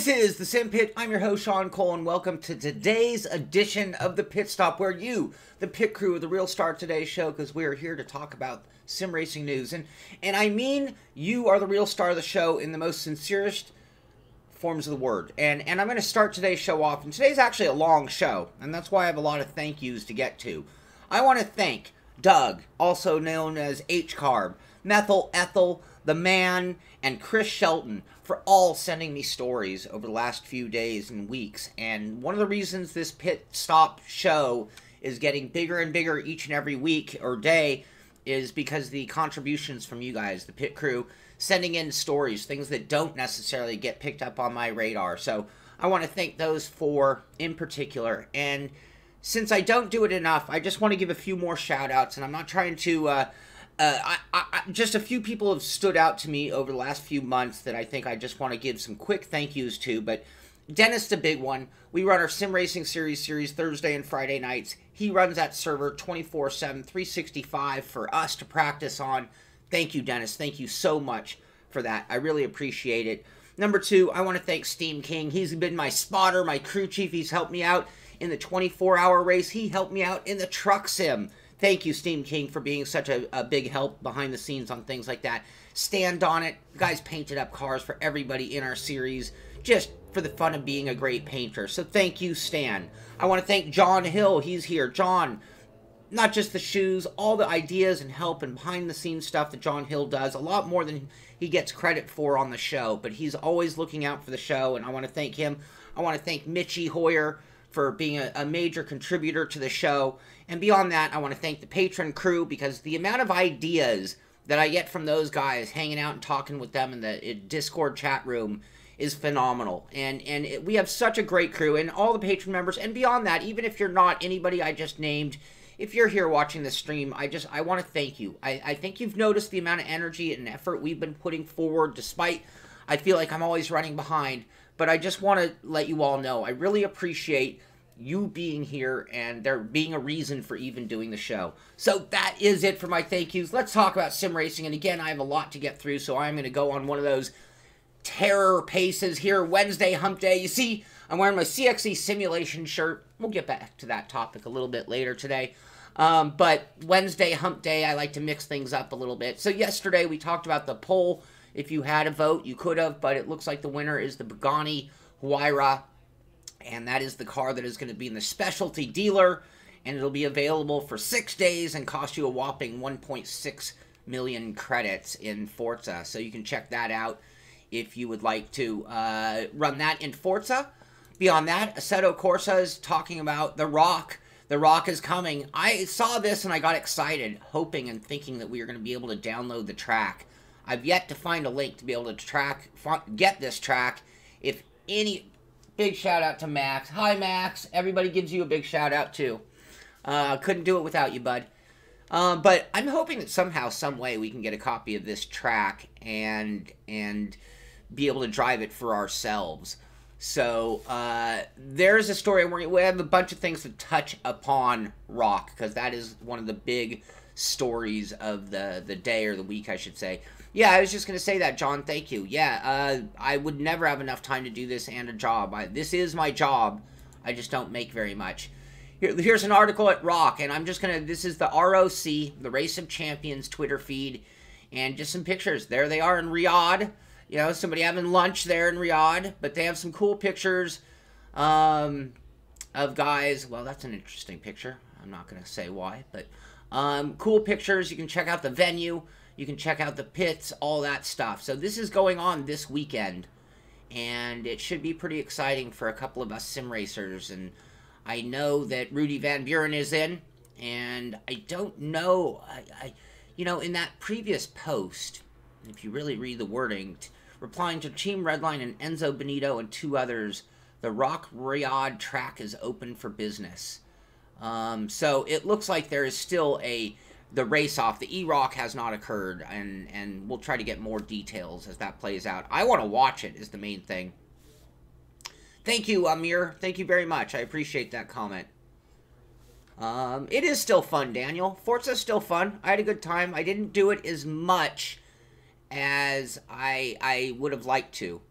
This is the Simpit. I'm your host, Sean Cole, and welcome to today's edition of the Pit Stop, where you, the pit crew, are the real star of today's show, because we are here to talk about sim racing news. And I mean, you are the real star of the show in the most sincerest forms of the word. And I'm going to start today's show off, and today's actually a long show, and that's why I have a lot of thank yous to get to. I want to thank Doug, also known as H-Carb, Methyl, Ethel, The Man, and Chris Shelton for all sending me stories over the last few days and weeks. And one of the reasons this Pit Stop show is getting bigger and bigger each and every week or day is because the contributions from you guys, the pit crew, sending in stories, things that don't necessarily get picked up on my radar. So I want to thank those four in particular. And since I don't do it enough, I just want to give a few more shout outs, and I'm not trying to just a few people have stood out to me over the last few months that I think I just want to give some quick thank yous to. But Dennis, the big one. We run our Sim Racing Series Thursday and Friday nights. He runs that server 24/7, 365 for us to practice on. Thank you, Dennis. Thank you so much for that. I really appreciate it. Number two, I want to thank Steam King. He's been my spotter, my crew chief. He's helped me out in the 24-hour race. He helped me out in the truck sim. Thank you, Steam King, for being such a big help behind the scenes on things like that. Stand on it. The guys painted up cars for everybody in our series, just for the fun of being a great painter. So thank you, Stan. I want to thank John Hill. He's here. John, not just the shoes, all the ideas and help and behind-the-scenes stuff that John Hill does, a lot more than he gets credit for on the show. But he's always looking out for the show, and I want to thank him. I want to thank Mitchie Hoyer for being a major contributor to the show. And beyond that, I want to thank the patron crew, because the amount of ideas that I get from those guys hanging out and talking with them in the Discord chat room is phenomenal. And we have such a great crew, and all the patron members, and beyond that, even if you're not anybody I just named, if you're here watching this stream, I want to thank you. I think you've noticed the amount of energy and effort we've been putting forward, despite I feel like I'm always running behind. But I just want to let you all know, I really appreciate you being here and there being a reason for even doing the show. So that is it for my thank yous. Let's talk about sim racing. And again, I have a lot to get through, so I'm going to go on one of those terror paces here. Wednesday hump day. You see, I'm wearing my CXE simulation shirt. We'll get back to that topic a little bit later today. But Wednesday hump day, I like to mix things up a little bit. So yesterday we talked about the poll. If you had a vote, you could have, but it looks like the winner is the Pagani Huayra, and that is the car that is going to be in the specialty dealer, and it'll be available for 6 days and cost you a whopping 1.6 million credits in Forza. So you can check that out if you would like to run that in Forza. Beyond that, Assetto Corsa is talking about The Rock. The Rock is coming. I saw this and I got excited, hoping and thinking that we were going to be able to download the track. I've yet to find a link to be able to get this track. If any, big shout out to Max. Hi, Max. Everybody gives you a big shout out too. Couldn't do it without you, bud. But I'm hoping that somehow, some way, we can get a copy of this track and be able to drive it for ourselves. So there's a story where we have a bunch of things to touch upon Rock, because that is one of the big stories of the day, or the week, I should say. Yeah, I was just going to say that, John. Thank you. Yeah, I would never have enough time to do this and a job. This is my job. I just don't make very much. Here's an article at Rock, and I'm just going to... This is the ROC, the Race of Champions Twitter feed, and just some pictures. There they are in Riyadh. You know, somebody having lunch there in Riyadh, but they have some cool pictures of guys. Well, that's an interesting picture. I'm not going to say why, but cool pictures. You can check out the venue. You can check out the pits, all that stuff. So this is going on this weekend, and it should be pretty exciting for a couple of us sim racers. And I know that Rudy Van Buren is in, and I don't know, you know, in that previous post, if you really read the wording, replying to Team Redline and Enzo Benito and two others, the Rock Riyadh track is open for business. So it looks like there is still the race-off. The EROC has not occurred, and we'll try to get more details as that plays out. I want to watch it, is the main thing. Thank you, Amir. Thank you very much. I appreciate that comment. It is still fun, Daniel. Forza's still fun. I had a good time. I didn't do it as much as I would have liked to.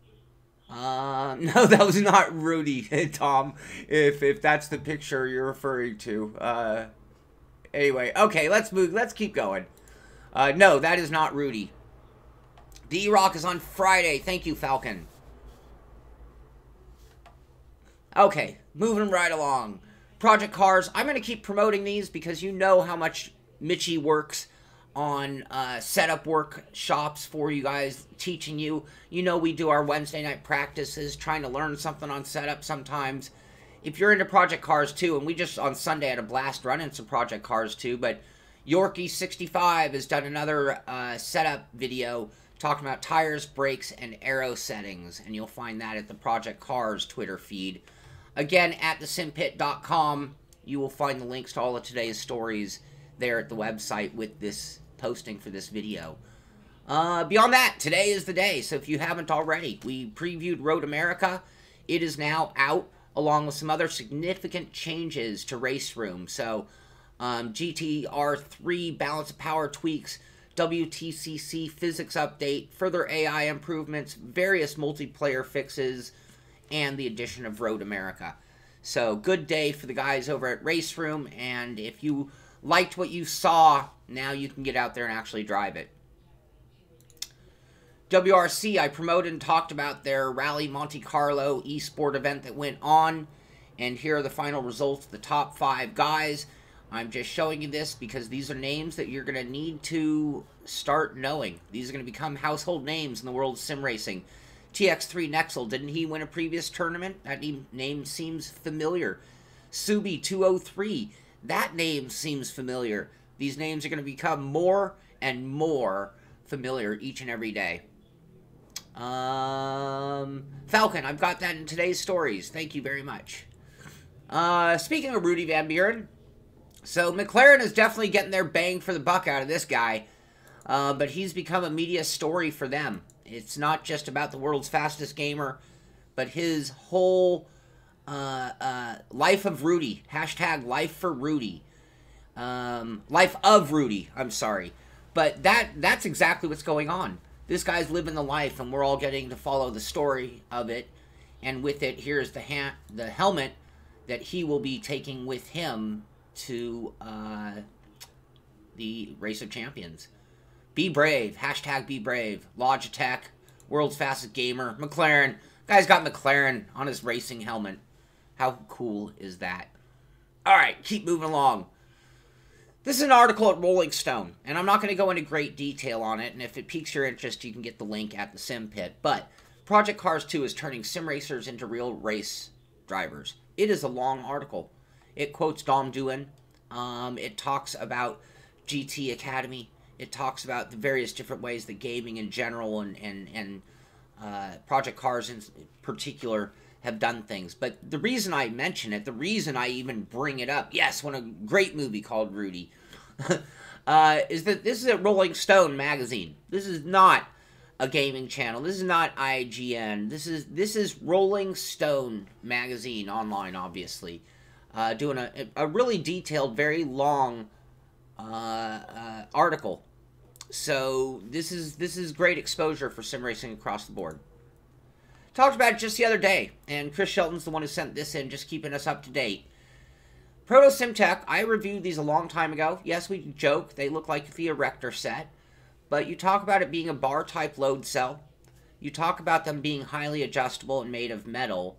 No, that was not Rudy, Tom, if that's the picture you're referring to. Anyway, okay, let's move. Let's keep going. No, that is not Rudy. The EROC is on Friday. Thank you, Falcon. Okay, moving right along. Project Cars. I'm going to keep promoting these because you know how much Mitchie works on setup workshops for you guys, teaching you. You know we do our Wednesday night practices, trying to learn something on setup sometimes. If you're into Project Cars too, and we just on Sunday had a blast running some Project Cars too, but Yorkie65 has done another setup video talking about tires, brakes, and aero settings, and you'll find that at the Project Cars Twitter feed. Again, at thesimpit.com, you will find the links to all of today's stories there at the website with this posting for this video. Beyond that, today is the day, so if you haven't already, we previewed Road America. It is now out, along with some other significant changes to RaceRoom. So, GTR3 balance of power tweaks, WTCC physics update, further AI improvements, various multiplayer fixes, and the addition of Road America. So, good day for the guys over at RaceRoom, and if you liked what you saw, now you can get out there and actually drive it. WRC, I promoted and talked about their Rally Monte Carlo eSport event that went on, and here are the final results, the top 5 guys. I'm just showing you this because these are names that you're going to need to start knowing. These are going to become household names in the world of sim racing. TX3 Nexel, didn't he win a previous tournament? That name seems familiar. Subi 203, that name seems familiar. These names are going to become more and more familiar each and every day. Falcon, I've got that in today's stories. Thank you very much. Speaking of Rudy Van Buren, so McLaren is definitely getting their bang for the buck out of this guy, but he's become a media story for them. It's not just about the world's fastest gamer, but his whole life of Rudy. Hashtag life for Rudy. Life of Rudy, I'm sorry. But that's exactly what's going on. This guy's living the life, and we're all getting to follow the story of it. And with it, here's the helmet that he will be taking with him to the Race of Champions. Be brave. Hashtag be brave. Logitech. World's fastest gamer. McLaren. Guy's got McLaren on his racing helmet. How cool is that? Alright, keep moving along. This is an article at Rolling Stone, and I'm not going to go into great detail on it, and if it piques your interest, you can get the link at the Simpit. But Project Cars 2 is turning sim racers into real race drivers. It is a long article. It quotes Dom Doohan. It talks about GT Academy. It talks about the various different ways that gaming in general and Project Cars in particular have done things. But the reason I mention it, the reason I even bring it up, yes, when a great movie called Rudy, is that this is a Rolling Stone magazine. This is not a gaming channel. This is not IGN. This is Rolling Stone magazine online, obviously, doing a really detailed, very long article. So this is great exposure for sim racing across the board. Talked about it just the other day, and Chris Shelton's the one who sent this in, just keeping us up to date. ProtoSimtech, I reviewed these a long time ago. Yes, we joke, they look like the Erector set, but you talk about it being a bar-type load cell. You talk about them being highly adjustable and made of metal,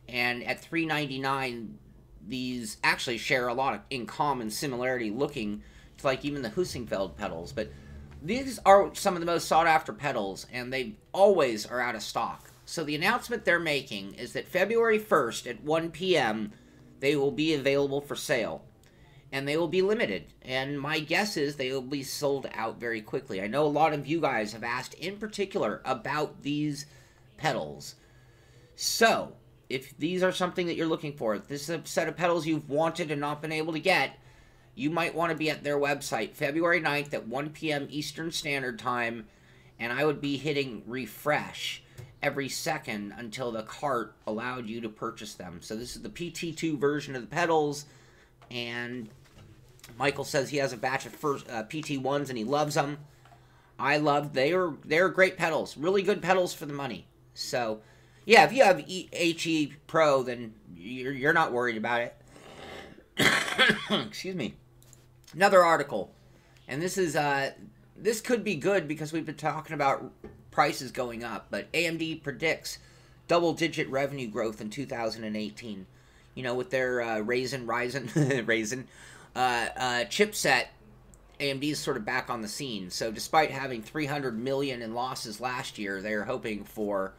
and at $3.99, these actually share a lot in common similarity looking to like even the Husingfeld pedals, but these are some of the most sought-after pedals, and they always are out of stock. So the announcement they're making is that February 1st at 1 p.m., they will be available for sale. And they will be limited. And my guess is they will be sold out very quickly. I know a lot of you guys have asked in particular about these pedals. So, if these are something that you're looking for, if this is a set of pedals you've wanted and not been able to get, you might want to be at their website February 9th at 1 p.m. Eastern Standard Time. And I would be hitting refresh every second until the cart allowed you to purchase them. So this is the PT2 version of the pedals, and Michael says he has a batch of PT1s and he loves them. They're great pedals, really good pedals for the money. So Yeah, if you have HE Pro, then you're not worried about it. Excuse me. Another article, and this could be good because we've been talking about prices going up, but AMD predicts double-digit revenue growth in 2018. You know, with their Ryzen chipset, AMD is sort of back on the scene. So despite having $300 million in losses last year, they're hoping for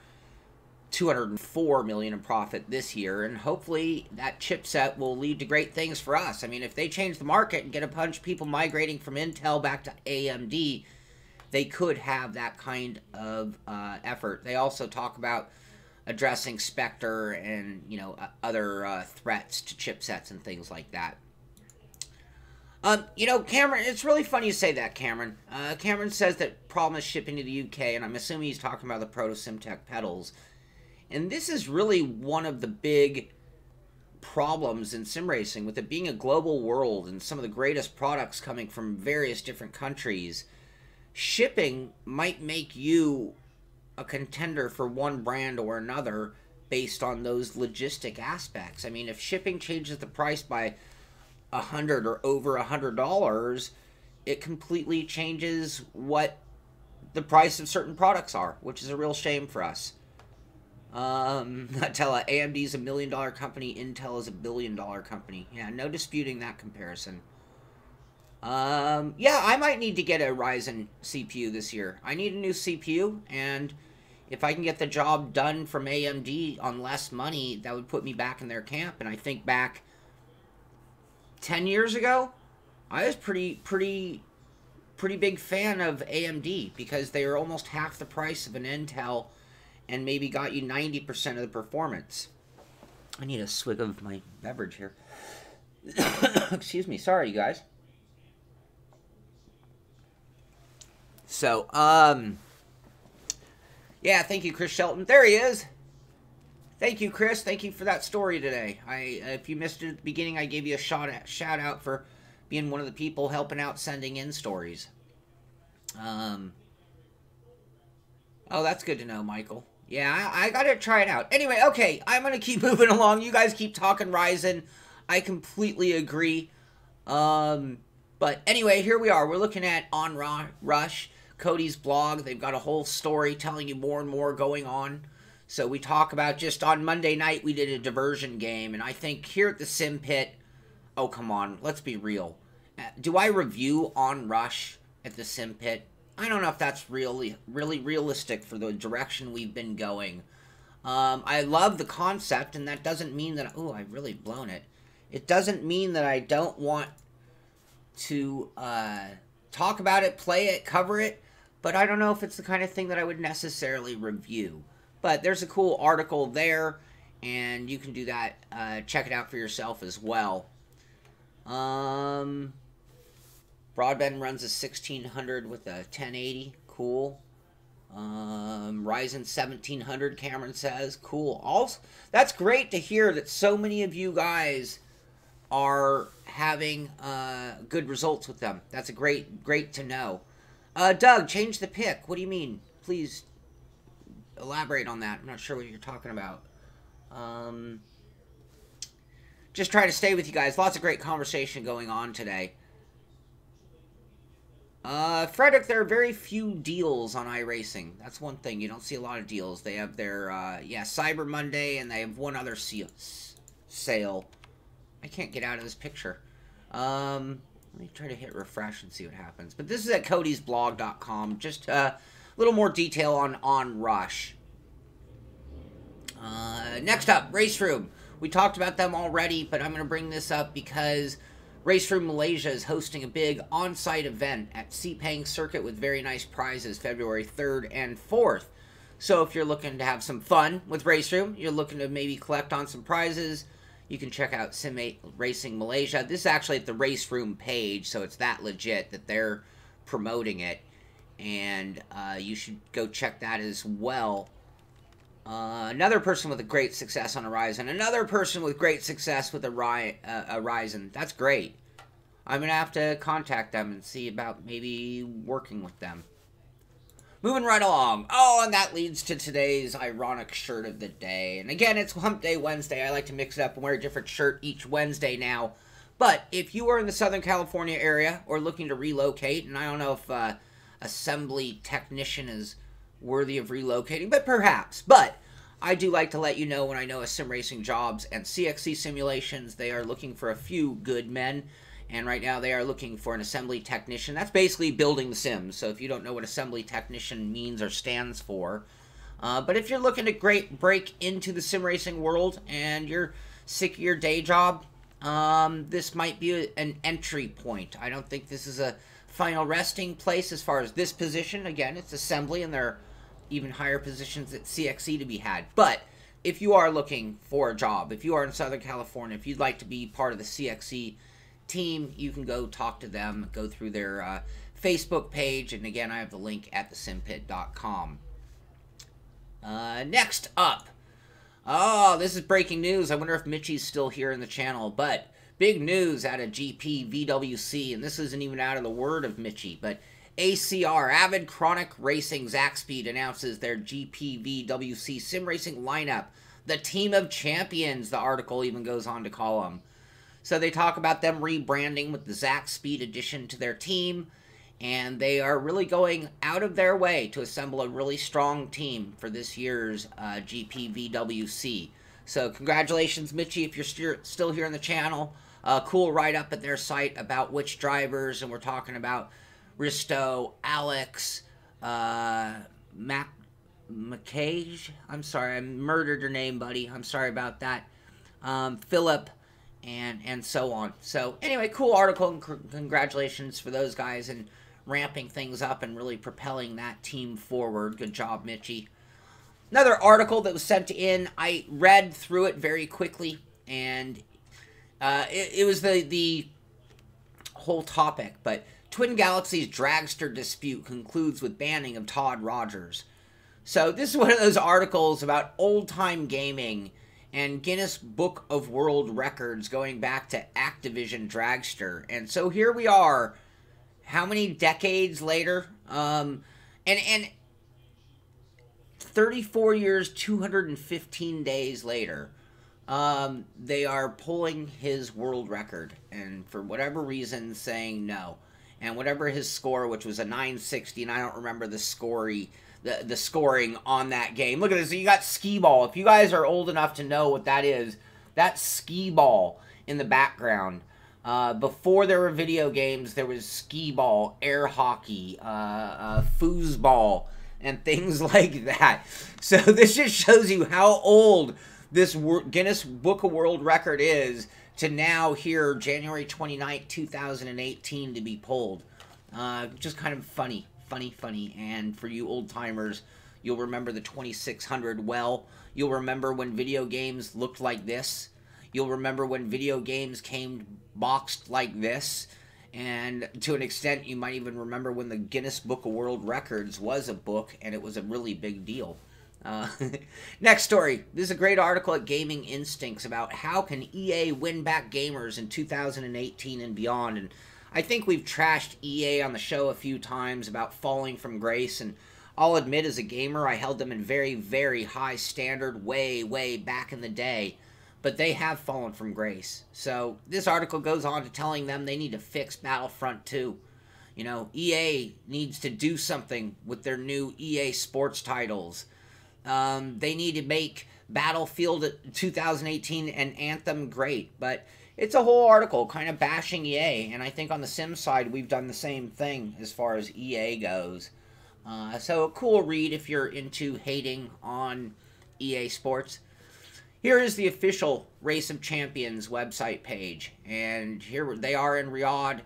$204 million in profit this year, and hopefully that chipset will lead to great things for us. I mean, if they change the market and get a bunch of people migrating from Intel back to AMD, they could have that kind of effort. They also talk about addressing Spectre and, you know, other threats to chipsets and things like that. You know, Cameron, it's really funny you say that, Cameron. Cameron says that problem is shipping to the UK, and I'm assuming he's talking about the ProtoSimtech pedals. And this is really one of the big problems in sim racing, with it being a global world and some of the greatest products coming from various different countries. Shipping might make you a contender for one brand or another based on those logistic aspects. I mean, if shipping changes the price by $100 or over $100, it completely changes what the price of certain products are, which is a real shame for us. I tell you, AMD is $1 million company, Intel is $1 billion company. Yeah, no disputing that comparison. Yeah, I might need to get a Ryzen CPU this year. I need a new CPU, and if I can get the job done from AMD on less money, that would put me back in their camp. And I think back 10 years ago, I was pretty big fan of AMD because they were almost half the price of an Intel and maybe got you 90% of the performance. I need a swig of my beverage here. Excuse me. Sorry, you guys. So, yeah, thank you, Chris Shelton. There he is. Thank you, Chris. Thank you for that story today. If you missed it at the beginning, I gave you a shout out for being one of the people helping out sending in stories. Oh, that's good to know, Michael. Yeah, I gotta try it out. Anyway, okay, I'm gonna keep moving along. You guys keep talking Ryzen. I completely agree. But anyway, here we are. We're looking at On Rush, Cody's blog. They've got a whole story telling you more and more going on. So we talk about, just on Monday night, we did a diversion game. And I think here at the Simpit, oh, come on, let's be real. Do I review On Rush at the Simpit? I don't know if that's really realistic for the direction we've been going. I love the concept, and that doesn't mean that, oh, I've really blown it. It doesn't mean that I don't want to talk about it, play it, cover it, but I don't know if it's the kind of thing that I would necessarily review. But there's a cool article there, and you can do that. Check it out for yourself as well. Broadband runs a 1600 with a 1080. Cool. Ryzen 1700, Cameron says. Cool. Also, that's great to hear that so many of you guys are having good results with them. That's a great to know. Doug, change the pick. What do you mean? Please elaborate on that. I'm not sure what you're talking about. Just try to stay with you guys. Lots of great conversation going on today. Frederick, there are very few deals on iRacing. That's one thing. You don't see a lot of deals. They have their, yeah, Cyber Monday, and they have one other sale. I can't get out of this picture. Let me try to hit refresh and see what happens. But this is at codysblog.com. Just a little more detail on Rush. Next up, RaceRoom. We talked about them already, but I'm going to bring this up because RaceRoom Malaysia is hosting a big on-site event at Sepang Circuit with very nice prizes February 3rd and 4th. So if you're looking to have some fun with RaceRoom, you're looking to maybe collect on some prizes, you can check out Racing Malaysia. This is actually at the RaceRoom page, so it's that legit that they're promoting it. And you should go check that as well. Another person with a great success on a Ryzen. Another person with great success with a Ryzen. That's great. I'm going to have to contact them and see about maybe working with them. moving right along. Oh, and that leads to today's ironic shirt of the day. And again, it's Hump Day Wednesday. I like to mix it up and wear a different shirt each Wednesday now. But if you are in the Southern California area or looking to relocate, and I don't know if assembly technician is worthy of relocating, but perhaps. But I do like to let you know when I know a Sim Racing Jobs and CXC Simulations, they are looking for a few good men. And right now they are looking for an assembly technician. That's basically building the Sims. So if you don't know what assembly technician means or stands for. But if you're looking to break into the sim racing world and you're sick of your day job, this might be an entry point. I don't think this is a final resting place as far as this position. Again, it's assembly and there are even higher positions at CXC to be had. But if you are looking for a job, if you are in Southern California, if you'd like to be part of the CXC team, you can go talk to them, go through their Facebook page, and again, I have the link at thesimpit.com. Next up, oh, this is breaking news. I wonder if Mitchie's still here in the channel, but big news out of GP VWC, and this isn't even out of the word of Mitchie, but ACR, Avid Chronic Racing Zaxpeed, announces their GP VWC sim racing lineup, the team of champions, the article even goes on to call them. So they talk about them rebranding with the Zaxpeed addition to their team, and they are really going out of their way to assemble a really strong team for this year's GP VWC. So congratulations, Mitchie, if you're still here on the channel. Cool write-up at their site about which drivers, and we're talking about Risto, Alex, McCage. I'm sorry, I murdered your name, buddy. I'm sorry about that. Philip, and so on. So anyway, cool article, and congratulations for those guys and ramping things up and really propelling that team forward. Good job, Mitchie. Another article that was sent in, I read through it very quickly, and it was the whole topic, but Twin Galaxies dragster dispute concludes with banning of Todd Rogers. So this is one of those articles about old-time gaming and Guinness Book of World Records going back to Activision Dragster. And so here we are, how many decades later? And 34 years, 215 days later, they are pulling his world record. And for whatever reason, saying no. And whatever his score, which was a 960, and I don't remember the scoring on that game. Look at this. You got skee ball. If you guys are old enough to know what that is, that's skee ball in the background. Before there were video games, there was skee ball, air hockey, foosball, and things like that. So this just shows you how old this Guinness Book of World Record is to now here, January 29th, 2018, to be pulled. Just kind of funny. And for you old timers, you'll remember the 2600 well. You'll remember when video games looked like this. You'll remember when video games came boxed like this. And to an extent, you might even remember when the Guinness Book of World Records was a book, and it was a really big deal. Next story. This is a great article at Gaming Instincts about how can EA win back gamers in 2018 and beyond. And I think we've trashed EA on the show a few times about falling from grace, and I'll admit as a gamer I held them in very, very high standard way back in the day, but they have fallen from grace. So this article goes on to telling them they need to fix Battlefront 2. You know, EA needs to do something with their new EA Sports titles. They need to make Battlefield 2018 and Anthem great, but it's a whole article kind of bashing EA, and I think on the Sim side we've done the same thing as far as EA goes. So a cool read if you're into hating on EA Sports. Here is the official Race of Champions website page, and here they are in Riyadh,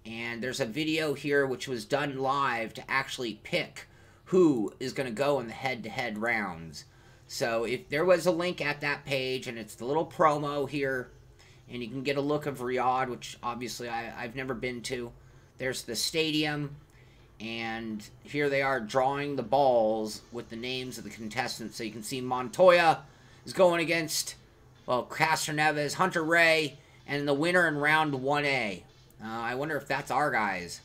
and there's a video here which was done live to actually pick who is going to go in the head-to-head rounds. So if there was a link at that page, and it's the little promo here, and you can get a look of Riyadh, which obviously I've never been to. There's the stadium, and here they are drawing the balls with the names of the contestants. So you can see Montoya is going against, well, Castroneves, Hunter Ray, and the winner in round 1A. I wonder if that's our guys.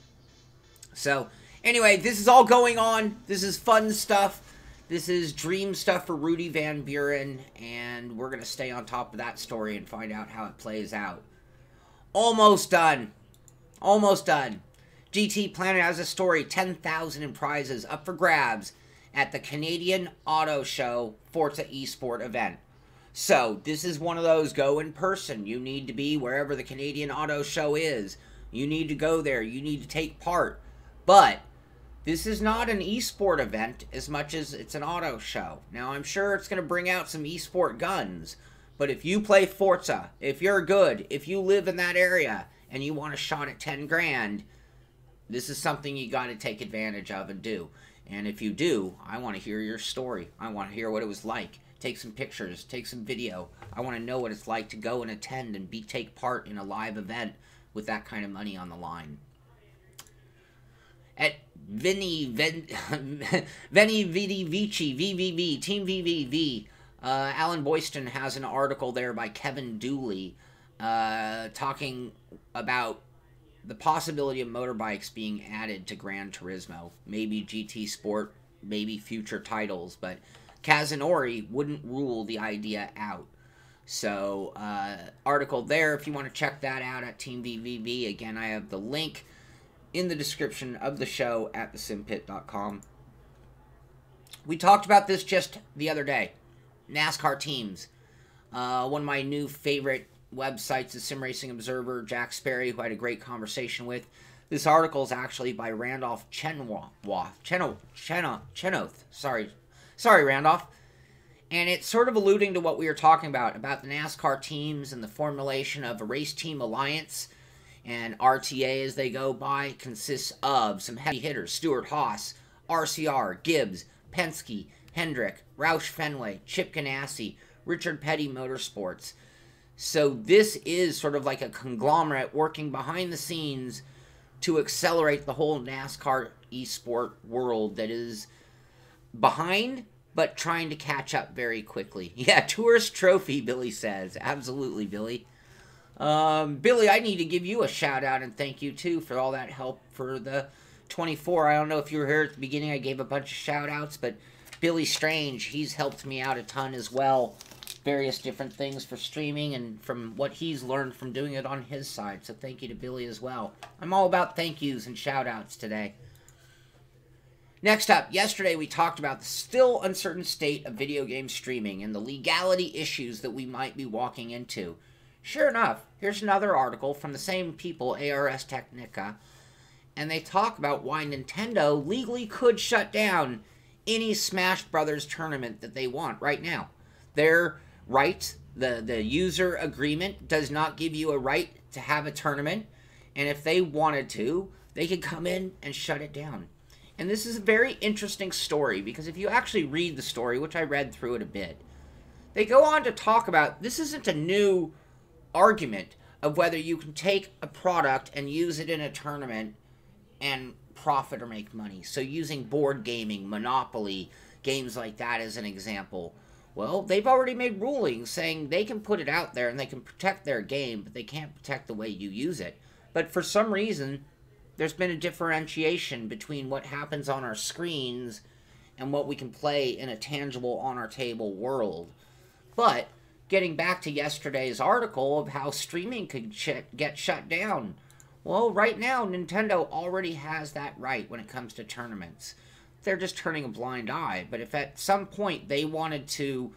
So Anyway, this is all going on. This is fun stuff. This is dream stuff for Rudy Van Buren, and we're going to stay on top of that story and find out how it plays out. Almost done. Almost done. GT Planet has a story, 10,000 in prizes up for grabs at the Canadian Auto Show Forza Esport event. So, this is one of those go in person. You need to be wherever the Canadian Auto Show is. You need to go there. You need to take part. But this is not an esport event as much as it's an auto show. Now, I'm sure it's going to bring out some esport guns. But if you play Forza, if you're good, if you live in that area, and you want a shot at 10 grand, this is something you got to take advantage of and do. And if you do, I want to hear your story. I want to hear what it was like. Take some pictures, take some video. I want to know what it's like to go and attend and take part in a live event with that kind of money on the line. At Veni Vidi Vici, VVV, Team VVV, Alan Boyston has an article there by Kevin Dooley talking about the possibility of motorbikes being added to Gran Turismo. Maybe GT Sport, maybe future titles, but Kazunori wouldn't rule the idea out. So, article there if you want to check that out at Team VVV. Again, I have the link in the description of the show at thesimpit.com. We talked about this just the other day. NASCAR teams. One of my new favorite websites is Sim Racing Observer, Jack Sperry, who I had a great conversation with. This article is actually by Randolph Chenoth. Sorry, Randolph. And it's sort of alluding to what we were talking about the NASCAR teams and the formulation of a race team alliance. And RTA, as they go by, consists of some heavy hitters: Stewart-Haas, RCR, Gibbs, Penske, Hendrick, Roush Fenway, Chip Ganassi, Richard Petty Motorsports. So this is sort of like a conglomerate working behind the scenes to accelerate the whole NASCAR esport world that is behind, but trying to catch up very quickly. Yeah, tourist trophy, Billy says. Absolutely, Billy. Billy, I need to give you a shout out and thank you too for all that help for the 24. I don't know if you were here at the beginning. I gave a bunch of shout outs, but Billy Strange, he's helped me out a ton as well. Various different things for streaming and from what he's learned from doing it on his side. So thank you to Billy as well. I'm all about thank yous and shout outs today. Next up, yesterday we talked about the still uncertain state of video game streaming and the legality issues that we might be walking into. Sure enough, here's another article from the same people, ARS Technica, and they talk about why Nintendo legally could shut down any Smash Brothers tournament that they want right now. Their right, the user agreement does not give you a right to have a tournament, and if they wanted to, they could come in and shut it down. And this is a very interesting story, because if you actually read the story, which I read through it a bit, they go on to talk about, this isn't a new argument of whether you can take a product and use it in a tournament and profit or make money. So using board gaming, Monopoly, games like that as an example. Well, they've already made rulings saying they can put it out there and they can protect their game, but they can't protect the way you use it. But for some reason, there's been a differentiation between what happens on our screens and what we can play in a tangible, on-our-table world. But getting back to yesterday's article of how streaming could get shut down. Well, right now, Nintendo already has that right when it comes to tournaments. They're just turning a blind eye. But if at some point they wanted to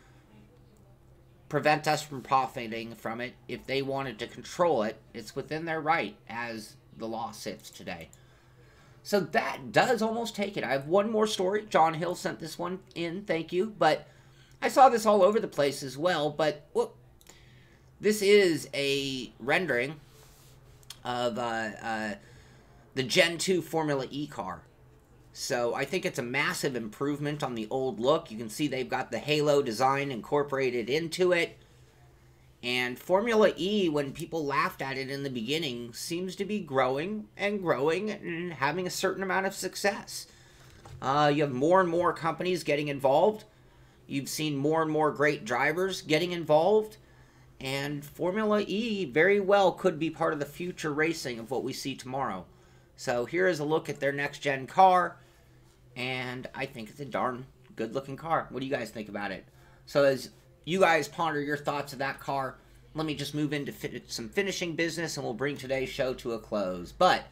prevent us from profiting from it, if they wanted to control it, it's within their right as the law sits today. So that does almost take it. I have one more story. John Hill sent this one in. Thank you. But I saw this all over the place as well, but whoop, this is a rendering of the Gen 2 Formula E car. So I think it's a massive improvement on the old look. You can see they've got the halo design incorporated into it. And Formula E, when people laughed at it in the beginning, seems to be growing and growing and having a certain amount of success. You have more and more companies getting involved. You've seen more and more great drivers getting involved, and Formula E very well could be part of the future racing of what we see tomorrow. So here is a look at their next-gen car, and I think it's a darn good-looking car. What do you guys think about it? So as you guys ponder your thoughts of that car, let me just move into some finishing business, and we'll bring today's show to a close. But,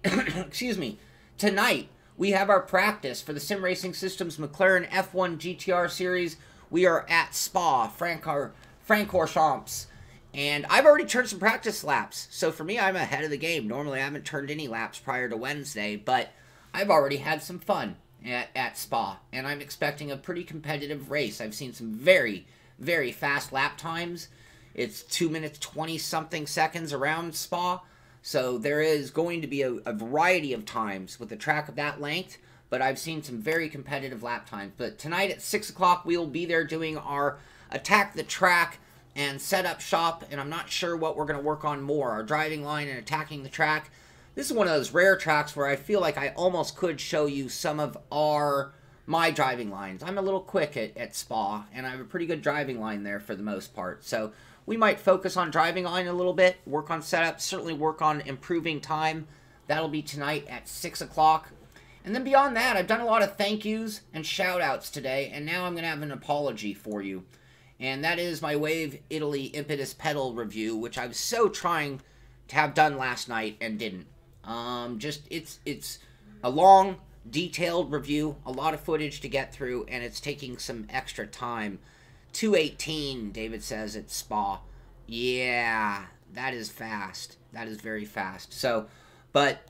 excuse me, tonight we have our practice for the Sim Racing Systems McLaren F1 GTR Series. We are at Spa, Francorchamps. And I've already turned some practice laps. So for me, I'm ahead of the game. Normally, I haven't turned any laps prior to Wednesday, but I've already had some fun at Spa. And I'm expecting a pretty competitive race. I've seen some very, very fast lap times. It's 2 minutes, 20-something seconds around Spa. So there is going to be a variety of times with a track of that length. But I've seen some very competitive lap times. But tonight at 6 o'clock, we'll be there doing our Attack the Track and set up shop, and I'm not sure what we're going to work on more, our driving line and attacking the track. This is one of those rare tracks where I feel like I almost could show you some of my driving lines. I'm a little quick at Spa, and I have a pretty good driving line there for the most part. So we might focus on driving line a little bit, work on setup, certainly work on improving time. That'll be tonight at 6 o'clock. And then beyond that, I've done a lot of thank yous and shout outs today, and now I'm going to have an apology for you. And that is my Wave Italy Impetus pedal review, which I was so trying to have done last night and didn't. It's a long, detailed review, a lot of footage to get through, and it's taking some extra time. 2:18, David says at Spa. Yeah, that is fast. That is very fast. So, but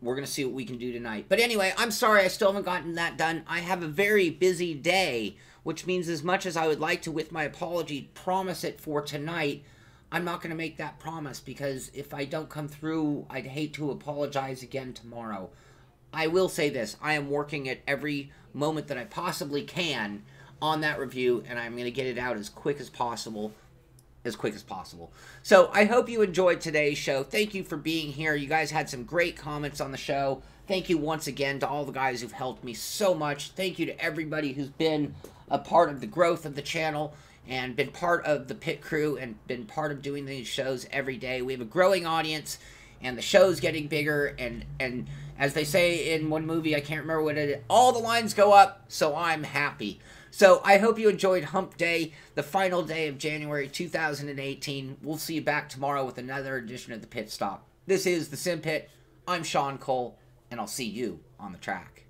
we're going to see what we can do tonight. But anyway, I'm sorry I still haven't gotten that done. I have a very busy day, which means as much as I would like to, with my apology, promise it for tonight, I'm not going to make that promise, because if I don't come through, I'd hate to apologize again tomorrow. I will say this, I am working at every moment that I possibly can on that review, and I'm going to get it out as quick as possible. So I hope you enjoyed today's show. Thank you for being here. You guys had some great comments on the show. Thank you once again to all the guys who've helped me so much. Thank you to everybody who's been a part of the growth of the channel and been part of the pit crew and been part of doing these shows every day. We have a growing audience, and the show's getting bigger, and as they say in one movie, I can't remember what it is, all the lines go up, so I'm happy. So I hope you enjoyed Hump Day, the final day of January 2018. We'll see you back tomorrow with another edition of the Pit Stop. This is the Simpit. I'm Sean Cole, and I'll see you on the track.